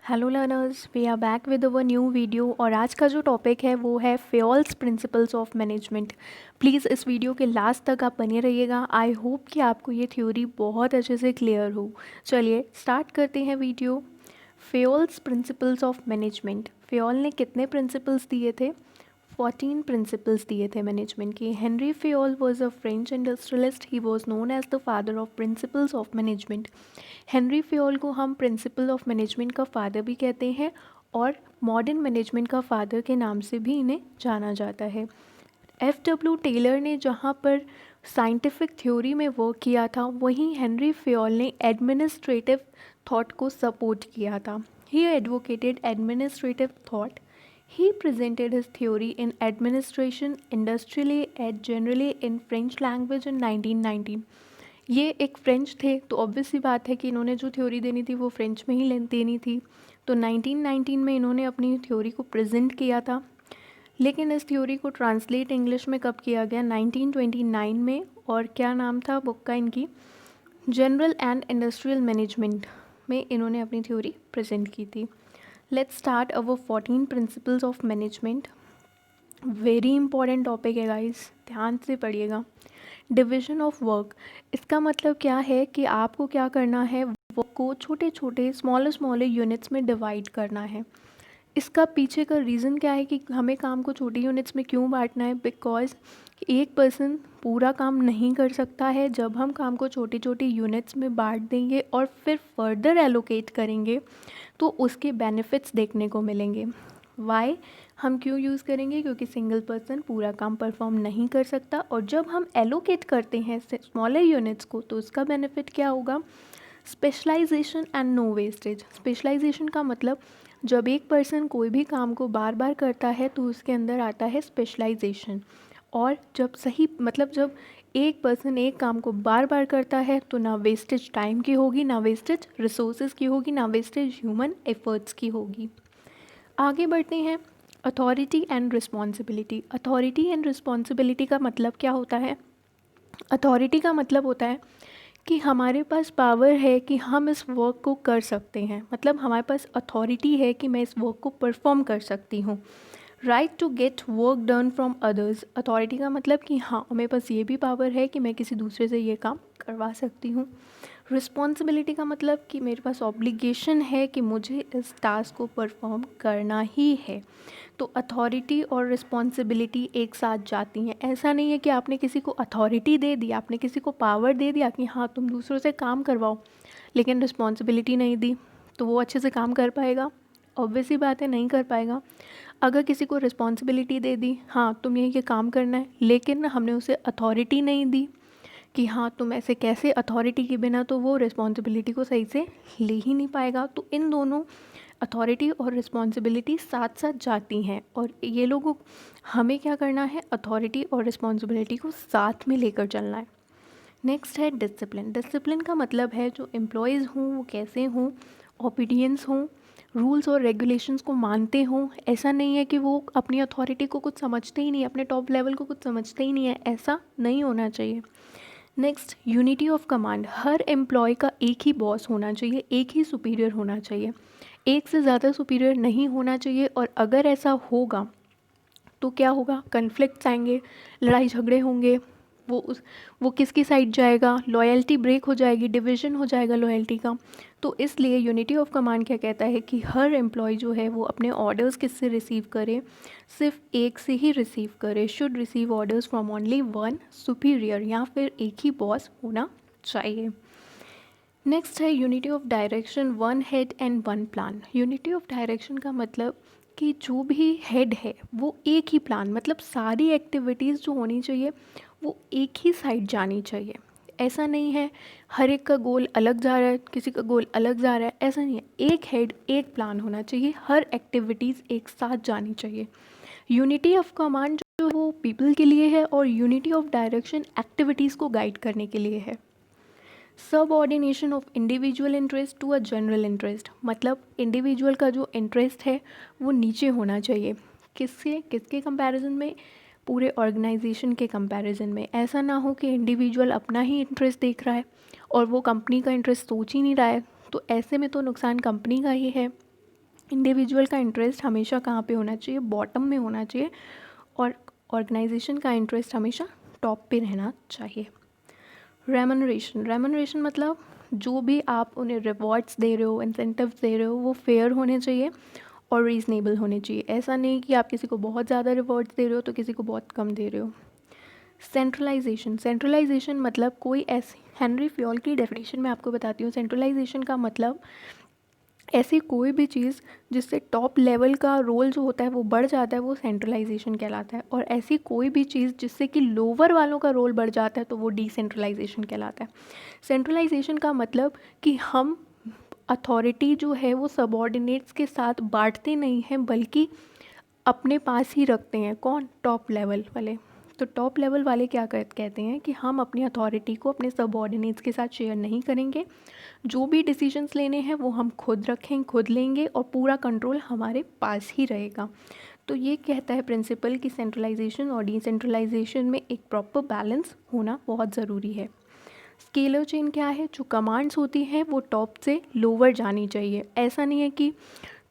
Hello learners, we are back with our new video. और आज का जो टॉपिक है वो है Fayol's principles of management. Please इस वीडियो के लास्ट तक आप बने रहिएगा। आई होप कि आपको ये थ्योरी बहुत अच्छे से क्लियर हो। चलिए स्टार्ट करते हैं video. Fayol's principles of management. Fayol ने कितने प्रिंसिपल्स दिए थे? 14 प्रिंसिपल्स दिए थे मैनेजमेंट के। Henri Fayol was a French industrialist. He was known as the father of principles of management. Henri Fayol को हम प्रिंसिपल ऑफ मैनेजमेंट का फादर भी कहते हैं और मॉडर्न मैनेजमेंट का फादर के नाम से भी इन्हें जाना जाता है। F.W. टेलर ने जहाँ पर साइंटिफिक थ्योरी में वर्क किया था, वहीं हेनरी फेयोल ने एडमिनिस्ट्रेटिव थॉट को सपोर्ट किया था। ही advocated administrative thought. He presented his theory in administration industrially and generally in French language in 1919। ये एक फ्रेंच थे तो ऑब्वियस सी बात है कि इन्होंने जो थ्योरी देनी थी वो फ्रेंच में ही देनी थी। तो 1919 में इन्होंने अपनी थ्योरी को प्रेजेंट किया था। लेकिन इस थ्योरी को ट्रांसलेट इंग्लिश में कब किया गया? 1929 में। और क्या नाम था बुक का इनकी? जनरल एंड इंडस्ट्रियल मैनेजमेंट में इन्होंने अपनी थ्योरी प्रेजेंट की थी। Let's start our 14 principles of management. Very important topic है गाइस, ध्यान से पढ़िएगा। Division of work. इसका मतलब क्या है कि आपको क्या करना है, वर्क को छोटे छोटे स्मॉलर यूनिट्स में डिवाइड करना है। इसका पीछे का रीज़न क्या है कि हमें काम को छोटी यूनिट्स में क्यों बांटना है? बिकॉज एक पर्सन पूरा काम नहीं कर सकता है। जब हम काम को छोटी छोटी यूनिट्स में बांट देंगे और फिर फर्दर एलोकेट करेंगे तो उसके बेनिफिट्स देखने को मिलेंगे। वाई? हम क्यों यूज़ करेंगे? क्योंकि सिंगल पर्सन पूरा काम परफॉर्म नहीं कर सकता। और जब हम एलोकेट करते हैं स्मॉलर यूनिट्स को तो उसका बेनिफिट क्या होगा? Specialisation and no wastage. Specialisation का मतलब जब एक पर्सन कोई भी काम को बार बार करता है तो उसके अंदर आता है स्पेशलाइजेशन। और जब सही मतलब जब एक पर्सन एक काम को बार बार करता है तो ना वेस्टेज टाइम की होगी, ना वेस्टेज रिसोर्सेज की होगी, ना वेस्टेज ह्यूमन एफर्ट्स की होगी। आगे बढ़ते हैं। Authority and responsibility. Authority and responsibility का मतलब क्या होता है? अथॉरिटी का मतलब होता है कि हमारे पास पावर है कि हम इस वर्क को कर सकते हैं। मतलब हमारे पास अथॉरिटी है कि मैं इस वर्क को परफॉर्म कर सकती हूँ। Right to get work done from others. Authority का मतलब कि हाँ, मेरे पास ये भी पावर है कि मैं किसी दूसरे से ये काम करवा सकती हूँ। रिस्पॉन्सिबिलिटी का मतलब कि मेरे पास ऑब्लिगेशन है कि मुझे इस टास्क को परफॉर्म करना ही है। तो अथॉरिटी और रिस्पॉन्सिबिलिटी एक साथ जाती हैं। ऐसा नहीं है कि आपने किसी को अथॉरिटी दे दी, आपने किसी को पावर दे दिया कि हाँ तुम दूसरों से काम करवाओ, लेकिन रिस्पॉन्सिबिलिटी नहीं दी तो वो अच्छे से काम कर पाएगा? ऑब्वियस ही बात है, नहीं कर पाएगा। अगर किसी को रिस्पॉन्सिबिलिटी दे दी, हाँ तुम ये काम करना है, लेकिन हमने उसे अथॉरिटी नहीं दी कि हाँ तुम ऐसे कैसे, अथॉरिटी के बिना तो वो रिस्पॉन्सिबिलिटी को सही से ले ही नहीं पाएगा। तो इन दोनों अथॉरिटी और रिस्पॉन्सिबिलिटी साथ साथ जाती हैं और ये लोगों हमें क्या करना है? अथॉरिटी और रिस्पॉन्सिबिलिटी को साथ में लेकर चलना है। नेक्स्ट है डिसिप्लिन। डिसिप्लिन का मतलब है जो एम्प्लॉयज़ हों वो कैसे हों, ओबीडियंस हों, रूल्स और रेगुलेशंस को मानते हों। ऐसा नहीं है कि वो अपनी अथॉरिटी को कुछ समझते ही नहीं, अपने टॉप लेवल को कुछ समझते ही नहीं है, ऐसा नहीं होना चाहिए। Next, unity of command. हर एम्प्लॉय का एक ही बॉस होना चाहिए, एक ही सुपीरियर होना चाहिए, एक से ज़्यादा सुपीरियर नहीं होना चाहिए। और अगर ऐसा होगा तो क्या होगा? कन्फ्लिक्ट्स आएंगे, लड़ाई झगड़े होंगे। वो किसकी साइड जाएगा? लॉयल्टी ब्रेक हो जाएगी, डिवीजन हो जाएगा लॉयल्टी का। तो इसलिए यूनिटी ऑफ कमांड क्या कहता है कि हर एम्प्लॉय जो है वो अपने ऑर्डर्स किससे रिसीव करे? सिर्फ एक से ही रिसीव करे। Should receive orders from only one superior, या फिर एक ही बॉस होना चाहिए। नेक्स्ट है unity of direction. One head and one plan. Unity of direction का मतलब कि जो भी हेड है वो एक ही प्लान, मतलब सारी एक्टिविटीज़ जो होनी चाहिए वो एक ही साइड जानी चाहिए। ऐसा नहीं है हर एक का गोल अलग जा रहा है, किसी का गोल अलग जा रहा है, ऐसा नहीं है। एक हेड एक प्लान होना चाहिए, हर एक्टिविटीज़ एक साथ जानी चाहिए। यूनिटी ऑफ कमांड जो वो पीपल के लिए है और यूनिटी ऑफ डायरेक्शन एक्टिविटीज़ को गाइड करने के लिए है। Subordination of individual interest to a general interest. मतलब इंडिविजुअल का जो इंटरेस्ट है वो नीचे होना चाहिए। किसके कंपैरिजन में? पूरे ऑर्गेनाइजेशन के कंपैरिजन में। ऐसा ना हो कि इंडिविजुअल अपना ही इंटरेस्ट देख रहा है और वो कंपनी का इंटरेस्ट सोच ही नहीं रहा है, तो ऐसे में तो नुकसान कंपनी का ही है। इंडिविजुअल का इंटरेस्ट हमेशा कहाँ पे होना चाहिए, बॉटम में होना चाहिए, और ऑर्गेनाइजेशन का इंटरेस्ट हमेशा टॉप पे रहना चाहिए। रेमनरेशन मतलब जो भी आप उन्हें रिवॉर्ड्स दे रहे हो, इंसेंटिव्स दे रहे हो, वो फेयर होने चाहिए और रीज़नेबल होने चाहिए। ऐसा नहीं कि आप किसी को बहुत ज़्यादा रिवॉर्ड्स दे रहे हो तो किसी को बहुत कम दे रहे हो। सेंट्रलाइजेशन मतलब कोई ऐसी, हेनरी फ्योल की डेफिनेशन मैं आपको बताती हूँ। सेंट्रलाइजेशन का मतलब ऐसी कोई भी चीज़ जिससे टॉप लेवल का रोल जो होता है वो बढ़ जाता है, वो सेंट्रलाइजेशन कहलाता है। और ऐसी कोई भी चीज़ जिससे कि लोअर वालों का रोल बढ़ जाता है तो वो डिसेंट्रलाइजेशन कहलाता है। सेंट्रलाइजेशन का मतलब कि हम अथॉरिटी जो है वो सबॉर्डिनेट्स के साथ बांटते नहीं हैं, बल्कि अपने पास ही रखते हैं। कौन? टॉप लेवल वाले। तो टॉप लेवल वाले क्या कहते हैं कि हम अपनी अथॉरिटी को अपने सबॉर्डिनेट्स के साथ शेयर नहीं करेंगे, जो भी डिसीजंस लेने हैं वो हम खुद रखें, खुद लेंगे, और पूरा कंट्रोल हमारे पास ही रहेगा। तो ये कहता है प्रिंसिपल कि सेंट्रलाइजेशन और डिसेंट्रलाइजेशन में एक प्रॉपर बैलेंस होना बहुत ज़रूरी है। स्केलर चेन क्या है? जो कमांड्स होती हैं वो टॉप से लोअर जानी चाहिए। ऐसा नहीं है कि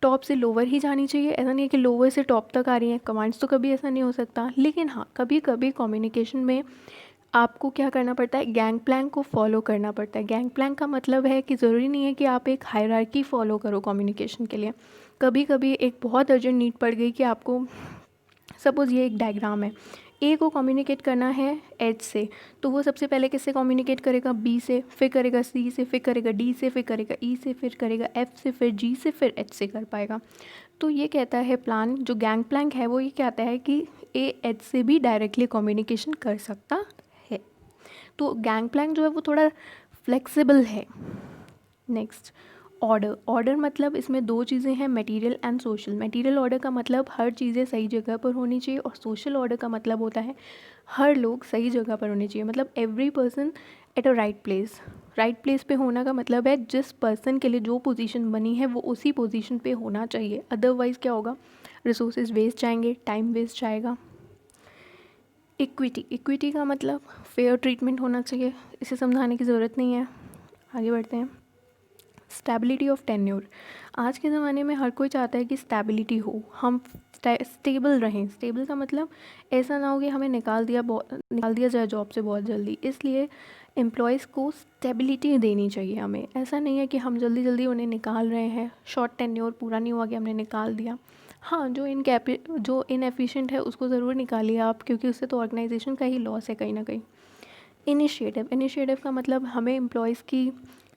टॉप से लोअर ही जानी चाहिए, ऐसा नहीं है कि लोअर से टॉप तक आ रही हैं कमांड्स, तो कभी ऐसा नहीं हो सकता। लेकिन हाँ, कभी कभी कम्युनिकेशन में आपको क्या करना पड़ता है, गैंग प्लैंक को फॉलो करना पड़ता है। गैंग प्लैंक का मतलब है कि ज़रूरी नहीं है कि आप एक हायरार्की फॉलो करो कम्युनिकेशन के लिए। कभी कभी एक बहुत अर्जेंट नीड पड़ गई कि आपको, सपोज़ ये एक डायग्राम है, ए को कम्युनिकेट करना है एच से, तो वो सबसे पहले किससे कम्युनिकेट करेगा? बी से, फिर करेगा सी से, फिर करेगा डी से, फिर करेगा ई से, फिर करेगा एफ से, फिर जी से, फिर एच से कर पाएगा। तो ये कहता है प्लान, जो गैंग प्लैंक है वो ये कहता है कि ए एच से भी डायरेक्टली कम्युनिकेशन कर सकता है। तो गैंग प्लैंक जो है वो थोड़ा फ्लेक्सिबल है। नेक्स्ट, ऑर्डर मतलब इसमें दो चीज़ें हैं, material and social. Material order का मतलब हर चीज़ें सही जगह पर होनी चाहिए, और सोशल ऑर्डर का मतलब होता है हर लोग सही जगह पर होने चाहिए। मतलब every person at a right place. Right place पे होना का मतलब है जिस पर्सन के लिए जो पोजीशन बनी है वो उसी पोजीशन पे होना चाहिए। अदरवाइज़ क्या होगा? रिसोर्सेज वेस्ट जाएंगे, टाइम वेस्ट जाएगा। इक्विटी का मतलब फेयर ट्रीटमेंट होना चाहिए, इसे समझाने की ज़रूरत नहीं है। आगे बढ़ते हैं। Stability of tenure. आज के ज़माने में हर कोई चाहता है कि स्टेबिलिटी हो, हम स्टेबल रहें। स्टेबल का मतलब ऐसा ना हो कि हमें निकाल दिया जाए जॉब से बहुत जल्दी। इसलिए एम्प्लॉयज़ को स्टेबिलिटी देनी चाहिए हमें। ऐसा नहीं है कि हम जल्दी जल्दी उन्हें निकाल रहे हैं, शॉर्ट टेन्योर पूरा नहीं हुआ कि हमने निकाल दिया। हाँ, जो इनएफिशिएंट है उसको ज़रूर निकालिए आप, क्योंकि उससे तो ऑर्गेनाइजेशन का ही लॉस है कहीं ना कहीं। इनिशिएटिव का मतलब हमें एम्प्लॉयज़ की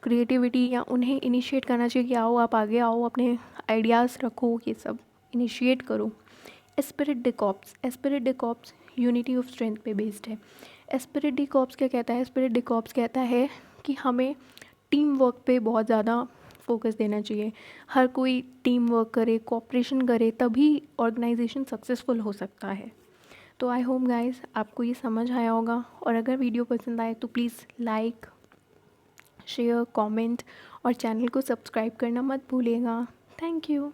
क्रिएटिविटी या उन्हें इनिशिएट करना चाहिए कि आओ, आप आगे आओ, अपने आइडियाज़ रखो, ये सब इनिशिएट करो। Spirit D corps unity of strength पे बेस्ड है। एस्पिरिट डी कॉर्प्स क्या कहता है? एस्पिरिट डी कॉर्प्स कहता है कि हमें टीम वर्क पे बहुत ज़्यादा फोकस देना चाहिए। हर कोई टीम वर्क करे, कोऑपरेशन करे, तभी ऑर्गेनाइजेशन सक्सेसफुल हो सकता है। तो आई होप गाइस आपको ये समझ आया होगा, और अगर वीडियो पसंद आए तो प्लीज़ लाइक, शेयर, कमेंट और चैनल को सब्सक्राइब करना मत भूलिएगा। Thank you.